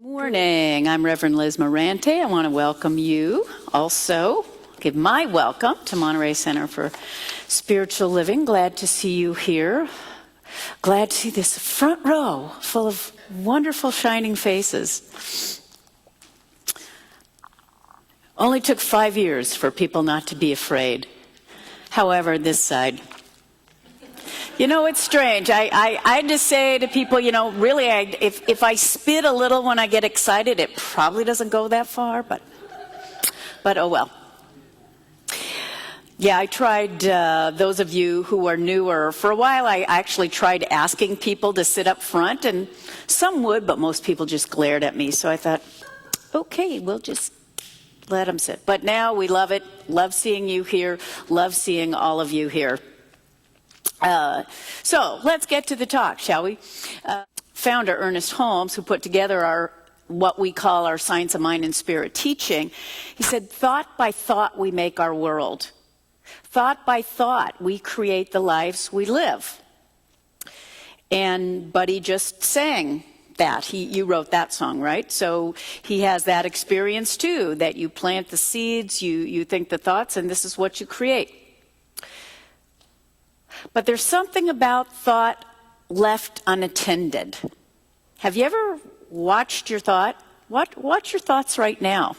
Morning. I'm Reverend Liz Mirante. I want to welcome you. Also, give my welcome to Monterey Center for Spiritual Living. Glad to see you here. Glad to see this front row full of wonderful shining faces. Only took 5 years for people not to be afraid. However, this side. You know, it's strange. I just say to people, you know, really, if I spit a little when I get excited, it probably doesn't go that far, but oh well. Yeah, I tried, those of you who are newer, for a while I actually tried asking people to sit up front, and some would, but most people just glared at me, so I thought, okay, we'll just let them sit. But now we love it, love seeing you here, love seeing all of you here. So let's get to the talk, shall we? Founder Ernest Holmes, who put together what we call our Science of Mind and Spirit teaching, he said, thought by thought we make our world. Thought by thought we create the lives we live. But he just sang that. You wrote that song, right? So he has that experience too, that you plant the seeds, you think the thoughts, and this is what you create. But there's something about thought left unattended. Have you ever watched your thought? Watch your thoughts right now.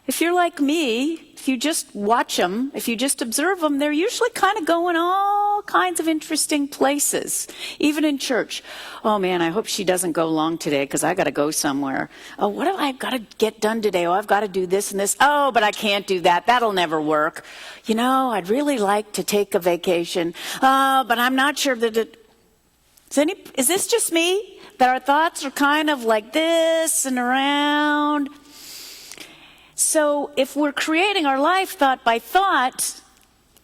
If you're like me, if you just watch them, if you just observe them, they're usually kind of going all kinds of interesting places, even in church. Oh man, I hope she doesn't go long today because I got to go somewhere. Oh, what have I got to get done today? Oh, I've got to do this and this. Oh, but I can't do that. That'll never work. You know, I'd really like to take a vacation, but I'm not sure that is this just me? That our thoughts are kind of like this and around? So if we're creating our life thought by thought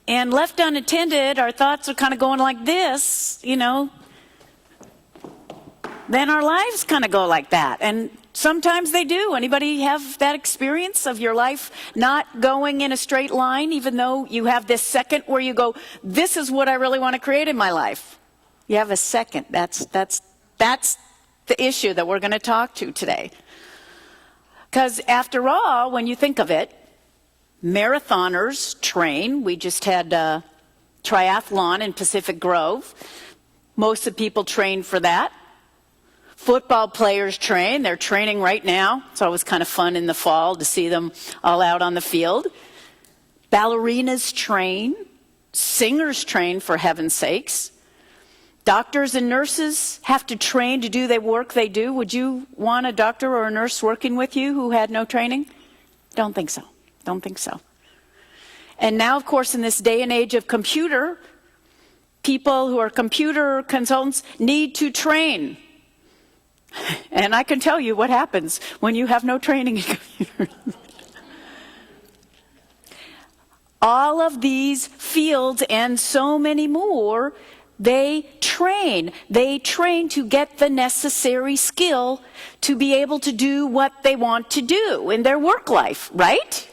and left unattended, our thoughts are kind of going like this, you know, then our lives kind of go like that. And sometimes they do. Anybody have that experience of your life not going in a straight line, even though you have this second where you go, this is what I really want to create in my life? You have a second. That's the issue that we're going to talk to today. Because after all, when you think of it, marathoners train. We just had a triathlon in Pacific Grove. Most of the people train for that. Football players train. They're training right now. It's always kind of fun in the fall to see them all out on the field. Ballerinas train. Singers train, for heaven's sakes. Doctors and nurses have to train to do the work they do. Would you want a doctor or a nurse working with you who had no training? Don't think so. Don't think so. And now, of course, in this day and age of computer, people who are computer consultants need to train. And I can tell you what happens when you have no training in computers. All of these fields and so many more, they train to get the necessary skill to be able to do what they want to do in their work life, right?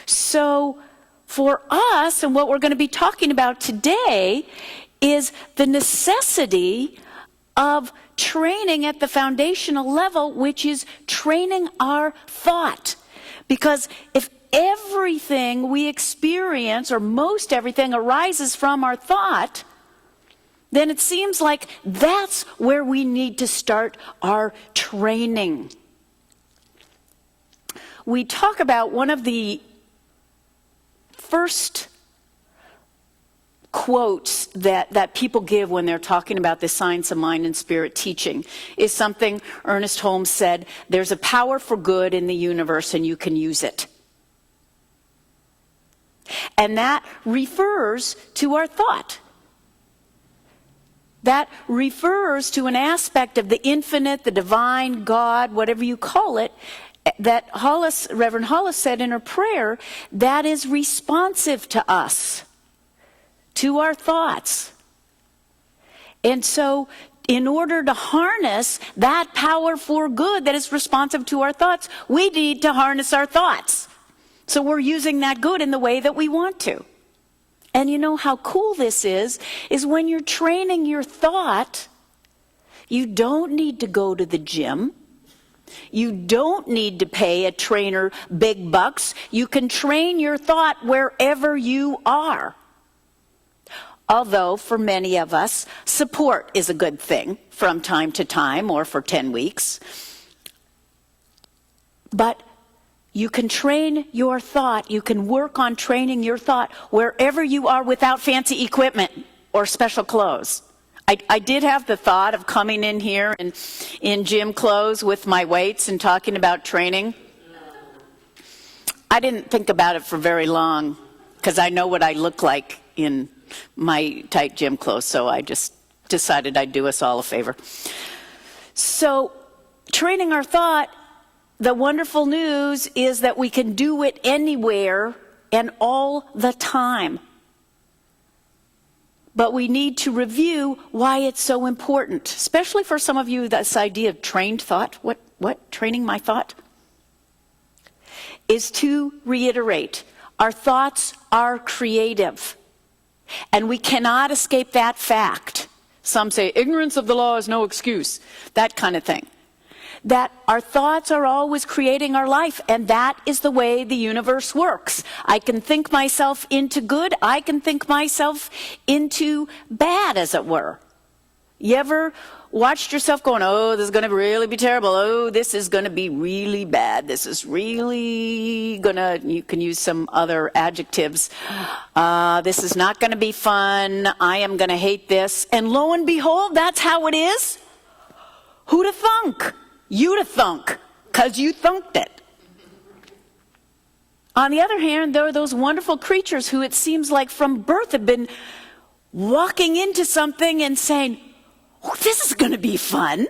So for us, and what we're going to be talking about today, is the necessity of training at the foundational level, which is training our thought. Because if everything we experience, or most everything, arises from our thought, then it seems like that's where we need to start our training. We talk about one of the first quotes that people give when they're talking about the Science of Mind and Spirit teaching is something Ernest Holmes said, there's a power for good in the universe and you can use it. And that refers to our thought. That refers to an aspect of the infinite, the divine, God, whatever you call it, that Reverend Hollis said in her prayer, that is responsive to us, to our thoughts. And so, in order to harness that power for good that is responsive to our thoughts, we need to harness our thoughts. So we're using that good in the way that we want to. And you know how cool this is when you're training your thought, you don't need to go to the gym. You don't need to pay a trainer big bucks. You can train your thought wherever you are. Although, for many of us, support is a good thing from time to time or for 10 weeks. But you can train your thought, you can work on training your thought wherever you are without fancy equipment or special clothes. I did have the thought of coming in here in gym clothes with my weights and talking about training. I didn't think about it for very long because I know what I look like in my tight gym clothes, so I just decided I'd do us all a favor. So, training our thought, the wonderful news is that we can do it anywhere and all the time. But we need to review why it's so important, especially for some of you, this idea of trained thought. What? Training my thought? Is to reiterate, our thoughts are creative. And we cannot escape that fact. Some say, ignorance of the law is no excuse. That kind of thing. That our thoughts are always creating our life, and that is the way the universe works. I can think myself into good, I can think myself into bad, as it were. You ever watched yourself going, oh, this is going to really be terrible, oh, this is going to be really bad, this is really going to, you can use some other adjectives, this is not going to be fun, I am going to hate this, and lo and behold, that's how it is? Who'd have thunk? You'd have thunk, because you thunked it. On the other hand, there are those wonderful creatures who it seems like from birth have been walking into something and saying, oh, this is going to be fun.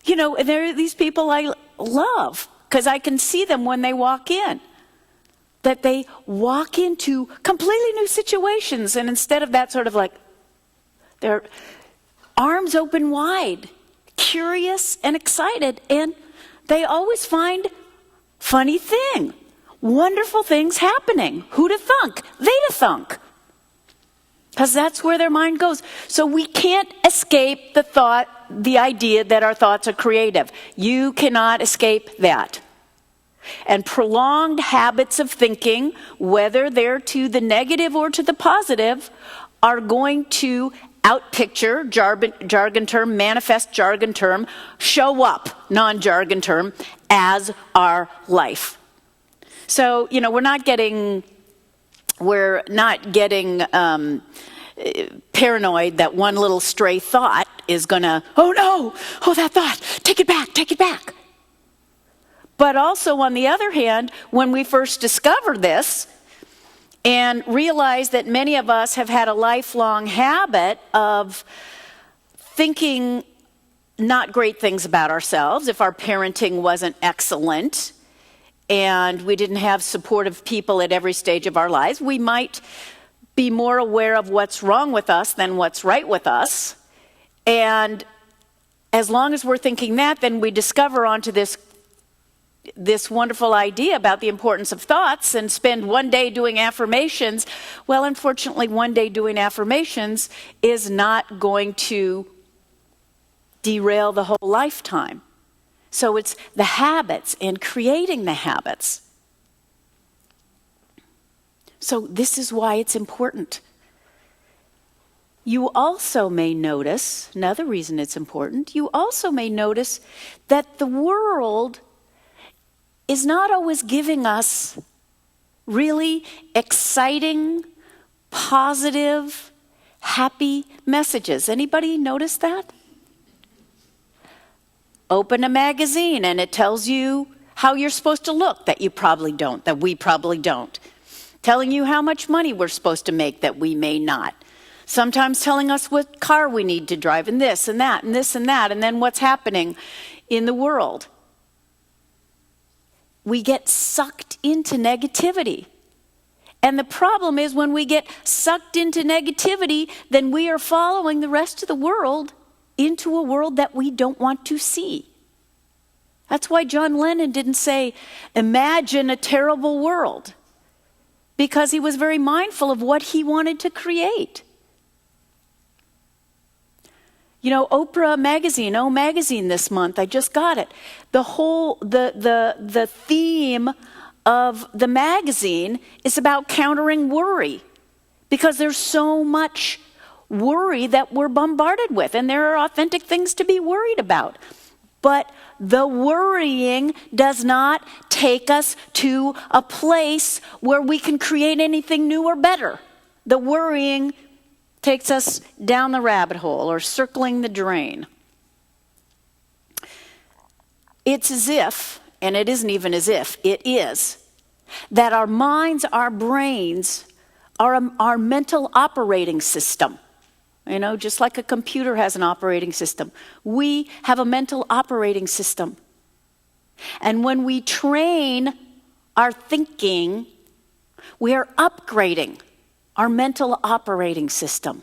You know, there are these people I love, because I can see them when they walk in. That they walk into completely new situations, and instead of that sort of like, their arms open wide, curious and excited, and they always find funny thing, wonderful things happening. Who'd have thunk? They'd have thunk. Because that's where their mind goes. So we can't escape the thought, the idea that our thoughts are creative. You cannot escape that. And prolonged habits of thinking, whether they're to the negative or to the positive, are going to outpicture, jargon term, manifest jargon term, show up, non-jargon term, as our life. So, you know, we're not getting paranoid that one little stray thought is gonna, oh no, oh that thought, take it back. But also, on the other hand, when we first discovered this, and realize that many of us have had a lifelong habit of thinking not great things about ourselves if our parenting wasn't excellent and we didn't have supportive people at every stage of our lives. We might be more aware of what's wrong with us than what's right with us. And as long as we're thinking that, then we discover onto this wonderful idea about the importance of thoughts and spend one day doing affirmations. Well, unfortunately, one day doing affirmations is not going to derail the whole lifetime. So it's the habits and creating the habits. So this is why it's important. You also may notice, another reason it's important, you also may notice that the world is not always giving us really exciting, positive, happy messages. Anybody notice that? Open a magazine and it tells you how you're supposed to look, that you probably don't, that we probably don't. Telling you how much money we're supposed to make, that we may not. Sometimes telling us what car we need to drive, and this and that, and this and that, and then what's happening in the world. We get sucked into negativity. And the problem is when we get sucked into negativity, then we are following the rest of the world into a world that we don't want to see. That's why John Lennon didn't say, imagine a terrible world, because he was very mindful of what he wanted to create. Oprah magazine, O magazine this month, I just got it. The theme of the magazine is about countering worry, because there's so much worry that we're bombarded with, and there are authentic things to be worried about. But the worrying does not take us to a place where we can create anything new or better. The worrying takes us down the rabbit hole or circling the drain. It's as if, and it isn't even as if, it is, that our minds, our brains, are our mental operating system. Just like a computer has an operating system, we have a mental operating system. And when we train our thinking, we are upgrading our mental operating system.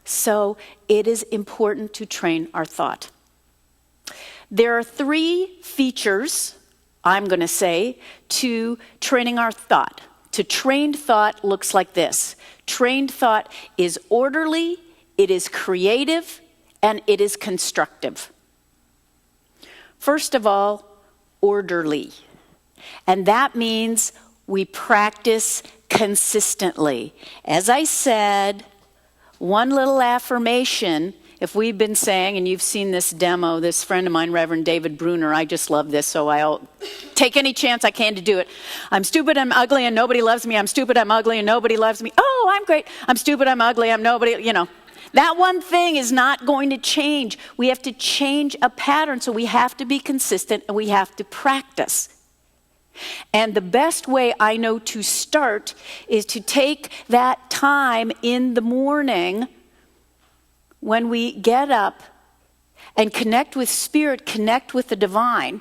So it is important to train our thought. There are 3 features, I'm going to say, to training our thought. To trained thought looks like this. Trained thought is orderly, it is creative, and it is constructive. First of all, orderly. And that means we practice consistently. As I said, one little affirmation, if we've been saying, and you've seen this demo, this friend of mine, Reverend David Bruner, I just love this, so I'll take any chance I can to do it. I'm stupid, I'm ugly, and nobody loves me. I'm stupid, I'm ugly, and nobody loves me. Oh, I'm great. I'm stupid, I'm ugly, I'm nobody, That one thing is not going to change. We have to change a pattern, so we have to be consistent and we have to practice. And the best way I know to start is to take that time in the morning when we get up and connect with Spirit, connect with the divine.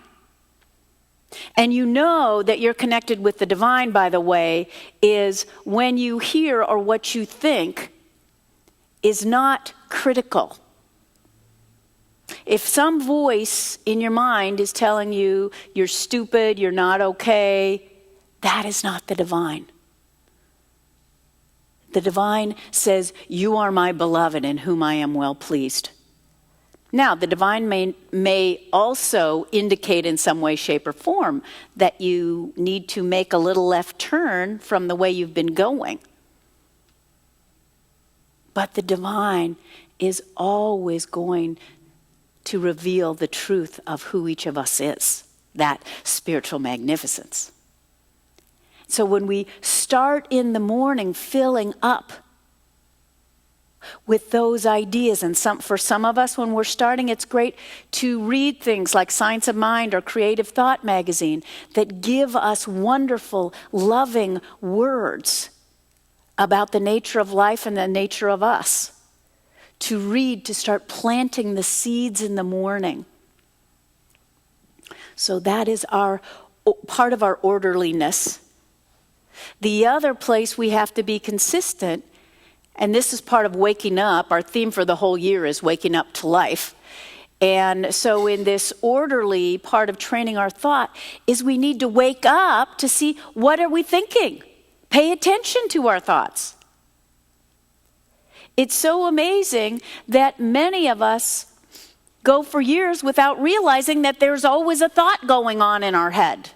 And you know that you're connected with the divine, by the way, is when you hear or what you think is not critical. If some voice in your mind is telling you you're stupid, you're not okay, that is not the divine. The divine says, you are my beloved in whom I am well pleased. Now, the divine may also indicate in some way, shape, or form that you need to make a little left turn from the way you've been going. But the divine is always going to reveal the truth of who each of us is, that spiritual magnificence. So when we start in the morning filling up with those ideas, and for some of us when we're starting, it's great to read things like Science of Mind or Creative Thought magazine that give us wonderful, loving words about the nature of life and the nature of us. To read, to start planting the seeds in the morning. So that is part of our orderliness. The other place we have to be consistent, and this is part of waking up. Our theme for the whole year is waking up to life. And so in this orderly part of training our thought is we need to wake up to see, what are we thinking? Pay attention to our thoughts. It's so amazing that many of us go for years without realizing that there's always a thought going on in our head.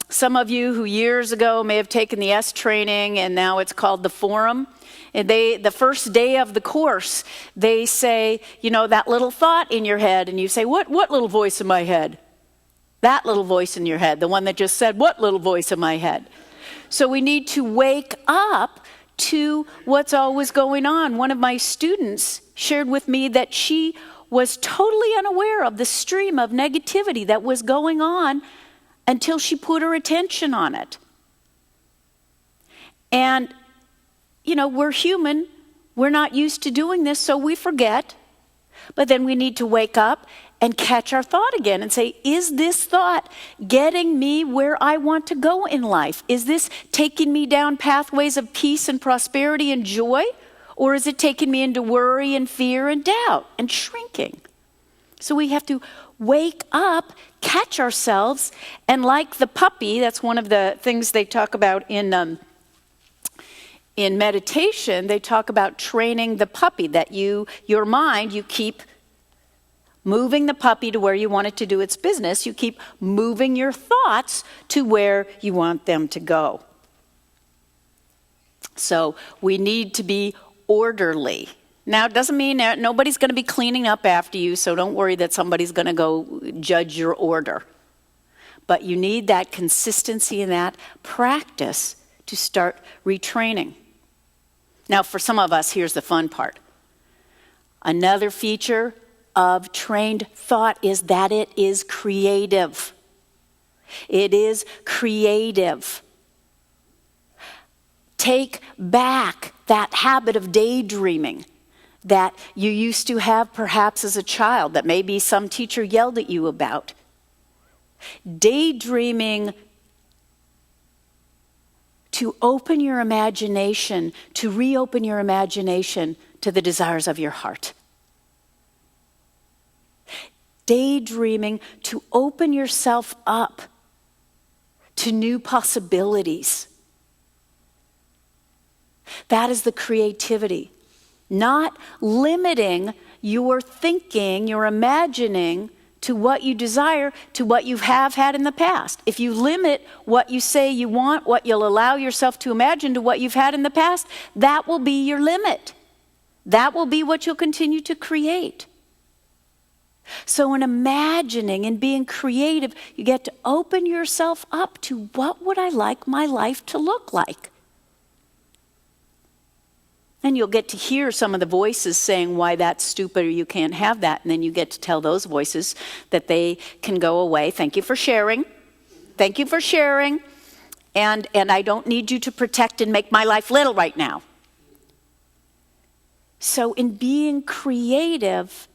Some of you who years ago may have taken the S training, and now it's called the Forum. And the first day of the course, they say, that little thought in your head, and you say, what little voice in my head? That little voice in your head, the one that just said, what little voice in my head? So we need to wake up to what's always going on. One of my students shared with me that she was totally unaware of the stream of negativity that was going on until she put her attention on it. And, we're human. We're not used to doing this, so we forget. But then we need to wake up and catch our thought again and say, is this thought getting me where I want to go in life? Is this taking me down pathways of peace and prosperity and joy? Or is it taking me into worry and fear and doubt and shrinking? So we have to wake up, catch ourselves, and like the puppy, that's one of the things they talk about in in meditation, they talk about training the puppy, that your mind, you keep moving the puppy to where you want it to do its business. You keep moving your thoughts to where you want them to go. So we need to be orderly. Now, it doesn't mean that nobody's going to be cleaning up after you, so don't worry that somebody's going to go judge your order. But you need that consistency and that practice to start retraining. Now, for some of us, here's the fun part. Another feature of trained thought is that it is creative. It is creative. Take back that habit of daydreaming that you used to have perhaps as a child, that maybe some teacher yelled at you about. Daydreaming to open your imagination, to reopen your imagination to the desires of your heart. Daydreaming to open yourself up to new possibilities. That is the creativity. Not limiting your thinking, your imagining to what you desire, to what you have had in the past. If you limit what you say you want, what you'll allow yourself to imagine to what you've had in the past, that will be your limit. That will be what you'll continue to create. So in imagining and being creative, you get to open yourself up to what would I like my life to look like? And you'll get to hear some of the voices saying why that's stupid or you can't have that. And then you get to tell those voices that they can go away. Thank you for sharing. Thank you for sharing. And I don't need you to protect and make my life little right now. So in being creative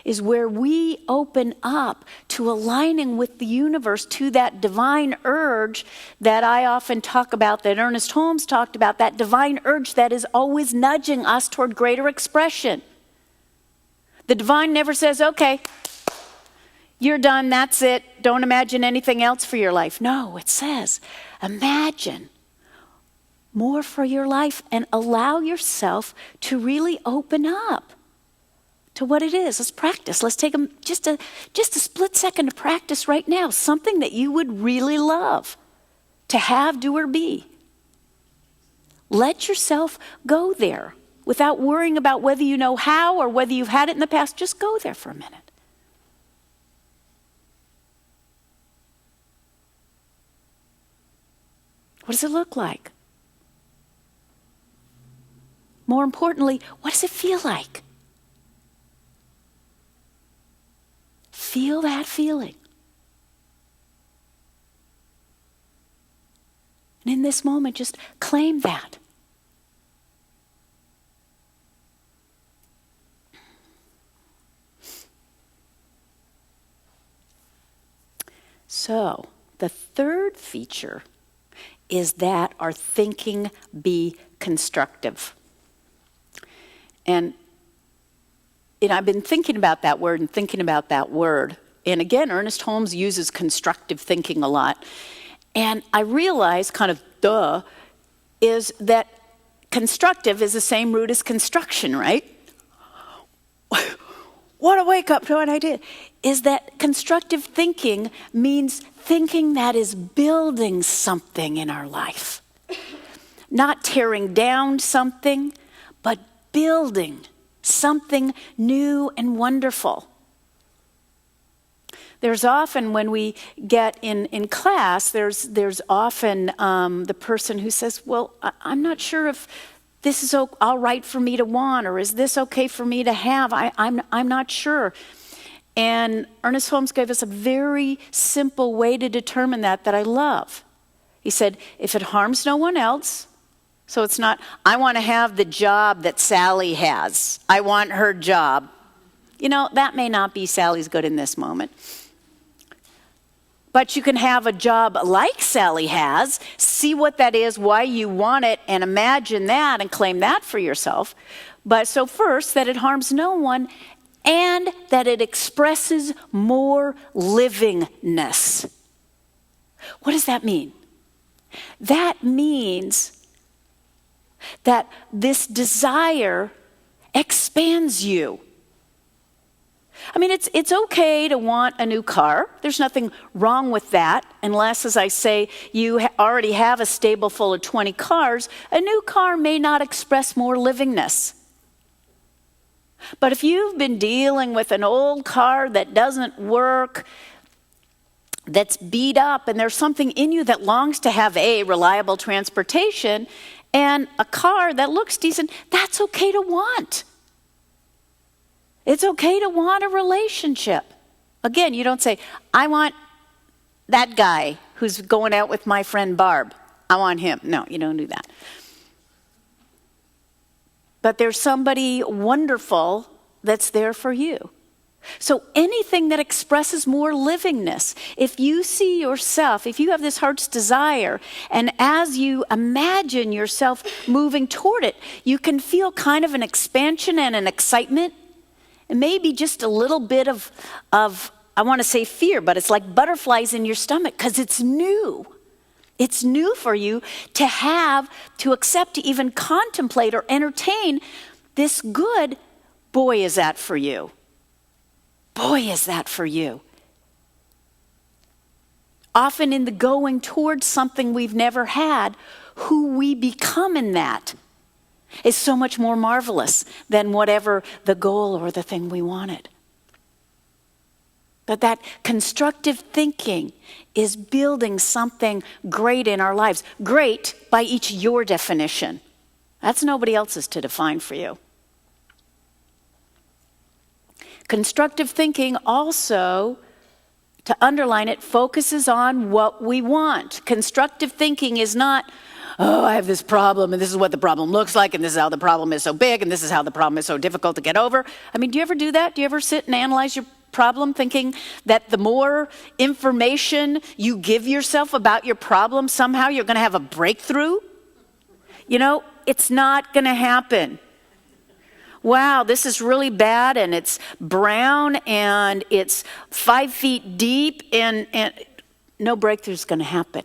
is where we open up to aligning with the universe, to that divine urge that I often talk about, that Ernest Holmes talked about, that divine urge that is always nudging us toward greater expression. The divine never says, okay, you're done, that's it, don't imagine anything else for your life. No, it says, imagine more for your life and allow yourself to really open up to what it is. Let's practice. Let's take just a split second to practice right now. Something that you would really love to have, do, or be. Let yourself go there without worrying about whether you know how or whether you've had it in the past. Just go there for a minute. What does it look like? More importantly, what does it feel like? Feel that feeling. And in this moment, just claim that. So, the third feature is that our thinking be constructive. And I've been thinking about that word and thinking about that word. And again, Ernest Holmes uses constructive thinking a lot. And I realized, kind of, is that constructive is the same root as construction, right? What a wake up to an idea. Is that constructive thinking means thinking that is building something in our life. Not tearing down something, but building something new and wonderful. There's often, when we get in class, there's often the person who says, well, I'm not sure if this is all right for me to want, or is this okay for me to have? I'm not sure. And Ernest Holmes gave us a very simple way to determine that I love. He said, if it harms no one else, so it's not, I want to have the job that Sally has. I want her job. You know, that may not be Sally's good in this moment. But you can have a job like Sally has, see what that is, why you want it, and imagine that and claim that for yourself. But so first, that it harms no one, and that it expresses more livingness. What does that mean? That means that this desire expands you. I mean, it's okay to want a new car. There's nothing wrong with that, unless, as I say, you already have a stable full of 20 cars. A new car may not express more livingness. But if you've been dealing with an old car that doesn't work, that's beat up, and there's something in you that longs to have a reliable transportation and a car that looks decent, that's okay to want. It's okay to want a relationship. Again, you don't say, I want that guy who's going out with my friend Barb. I want him. No, you don't do that. But there's somebody wonderful that's there for you. So anything that expresses more livingness, if you see yourself, if you have this heart's desire, and as you imagine yourself moving toward it, you can feel kind of an expansion and an excitement, and maybe just a little bit of I want to say fear, but it's like butterflies in your stomach because it's new. It's new for you to have, to accept, to even contemplate or entertain this good. Boy, is that for you. Boy, is that for you. Often in the going towards something we've never had, who we become in that is so much more marvelous than whatever the goal or the thing we wanted. But that constructive thinking is building something great in our lives. Great by each your definition. That's nobody else's to define for you. Constructive thinking also, to underline it, focuses on what we want. Constructive thinking is not, oh, I have this problem, and this is what the problem looks like, and this is how the problem is so big, and this is how the problem is so difficult to get over. I mean, do you ever do that? Do you ever sit and analyze your problem thinking that the more information you give yourself about your problem, somehow you're going to have a breakthrough? You know, it's not going to happen. Wow, this is really bad, and it's brown, and it's 5 feet deep, and no breakthrough's going to happen.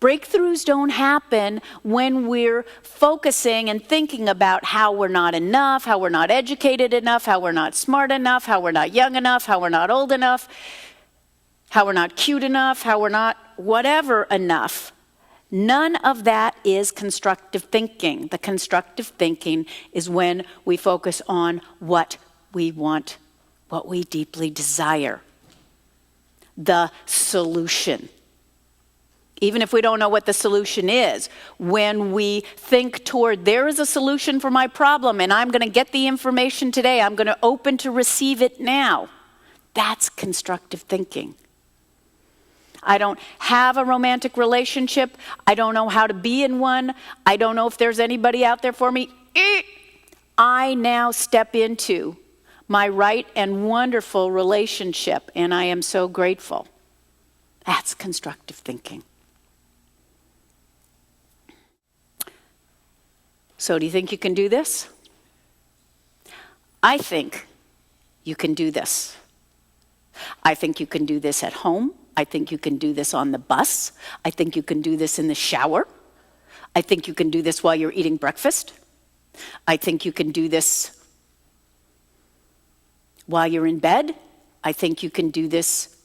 Breakthroughs don't happen when we're focusing and thinking about how we're not enough, how we're not educated enough, how we're not smart enough, how we're not young enough, how we're not old enough, how we're not cute enough, how we're not whatever enough. None of that is constructive thinking. The constructive thinking is when we focus on what we want, what we deeply desire. The solution. Even if we don't know what the solution is, when we think toward, there is a solution for my problem, and I'm going to get the information today, I'm going to open to receive it now. That's constructive thinking. I don't have a romantic relationship. I don't know how to be in one. I don't know if there's anybody out there for me. I now step into my right and wonderful relationship, and I am so grateful. That's constructive thinking. So do you think you can do this? I think you can do this. I think you can do this at home. I think you can do this on the bus. I think you can do this in the shower. I think you can do this while you're eating breakfast. I think you can do this while you're in bed. I think you can do this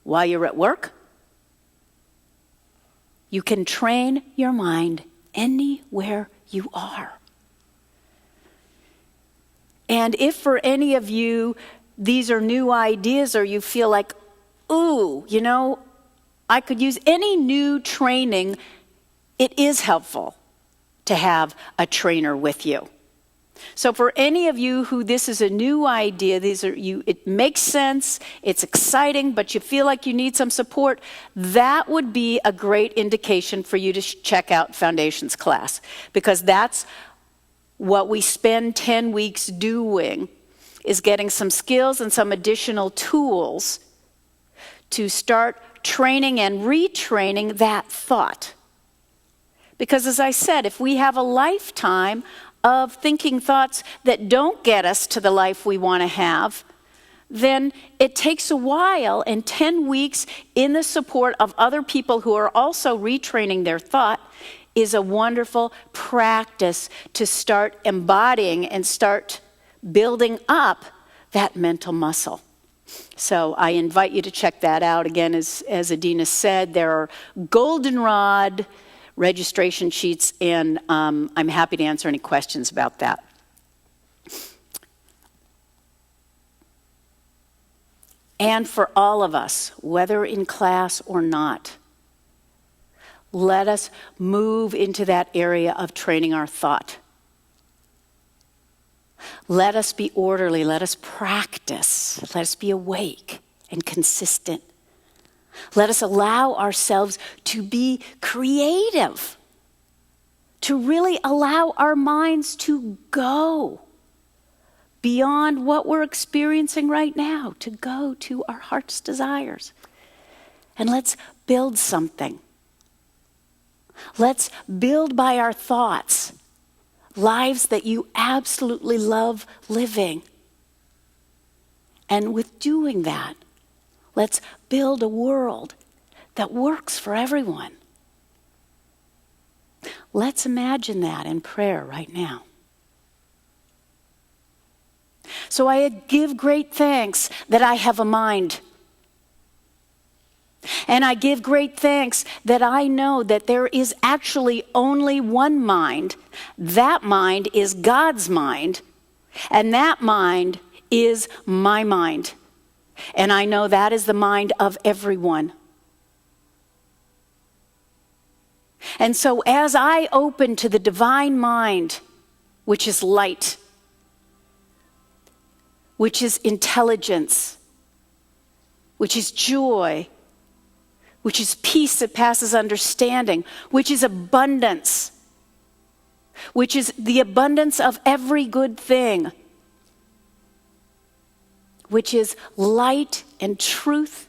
while you're at work. You can train your mind anywhere you are. And if for any of you these are new ideas, or you feel like, ooh, you know, I could use any new training, it is helpful to have a trainer with you. So for any of you who this is a new idea, it makes sense, it's exciting, but you feel like you need some support, that would be a great indication for you to check out Foundations class, because that's what we spend 10 weeks doing, is getting some skills and some additional tools to start training and retraining that thought. Because as I said, if we have a lifetime of thinking thoughts that don't get us to the life we want to have, then it takes a while, and 10 weeks in the support of other people who are also retraining their thought, is a wonderful practice to start embodying and start building up that mental muscle. So I invite you to check that out. Again, as Adina said, there are goldenrod registration sheets, and I'm happy to answer any questions about that. And for all of us, whether in class or not, let us move into that area of training our thought. Let us be orderly. Let us practice. Let us be awake and consistent. Let us allow ourselves to be creative, to really allow our minds to go beyond what we're experiencing right now, to go to our heart's desires. And let's build something. Let's build by our thoughts lives that you absolutely love living. And with doing that, let's build a world that works for everyone. Let's imagine that in prayer right now. So I give great thanks that I have a mind. And I give great thanks that I know that there is actually only one mind. That mind is God's mind. And that mind is my mind. And I know that is the mind of everyone. And so as I open to the divine mind, which is light, which is intelligence, which is joy, which is peace that passes understanding, which is abundance, which is the abundance of every good thing, which is light and truth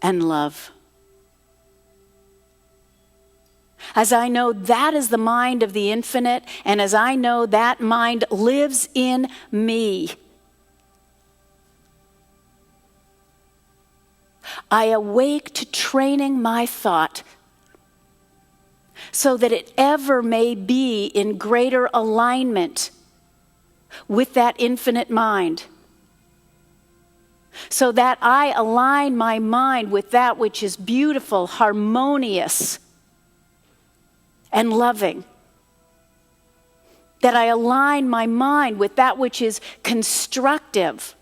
and love. As I know that is the mind of the infinite, and as I know that mind lives in me, I awake to training my thought so that it ever may be in greater alignment with that infinite mind. So that I align my mind with that which is beautiful, harmonious, and loving. That I align my mind with that which is constructive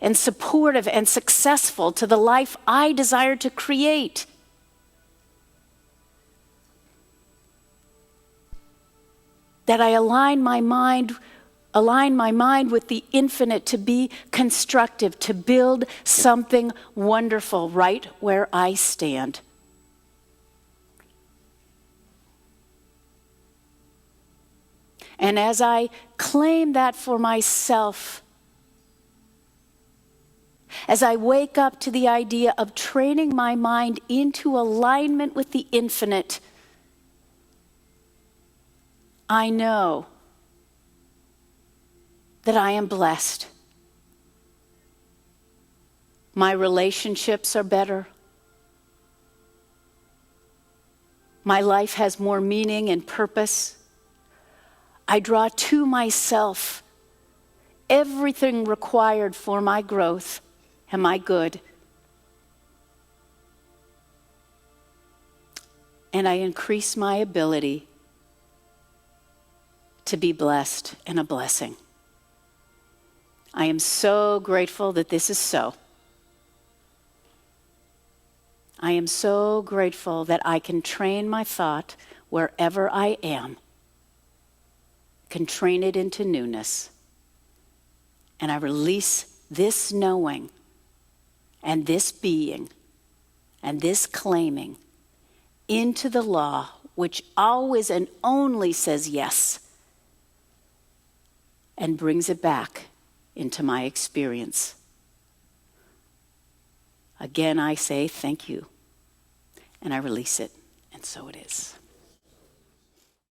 and supportive and successful to the life I desire to create. That I align my mind with the infinite to be constructive, to build something wonderful right where I stand. And as I claim that for myself, as I wake up to the idea of training my mind into alignment with the infinite, I know that I am blessed. My relationships are better. My life has more meaning and purpose. I draw to myself everything required for my growth and my good. And I increase my ability to be blessed and a blessing. I am so grateful that this is so. I am so grateful that I can train my thought wherever I am, can train it into newness. And I release this knowing and this being and this claiming into the law, which always and only says yes, and brings it back into my experience. Again, I say thank you, and I release it, and so it is.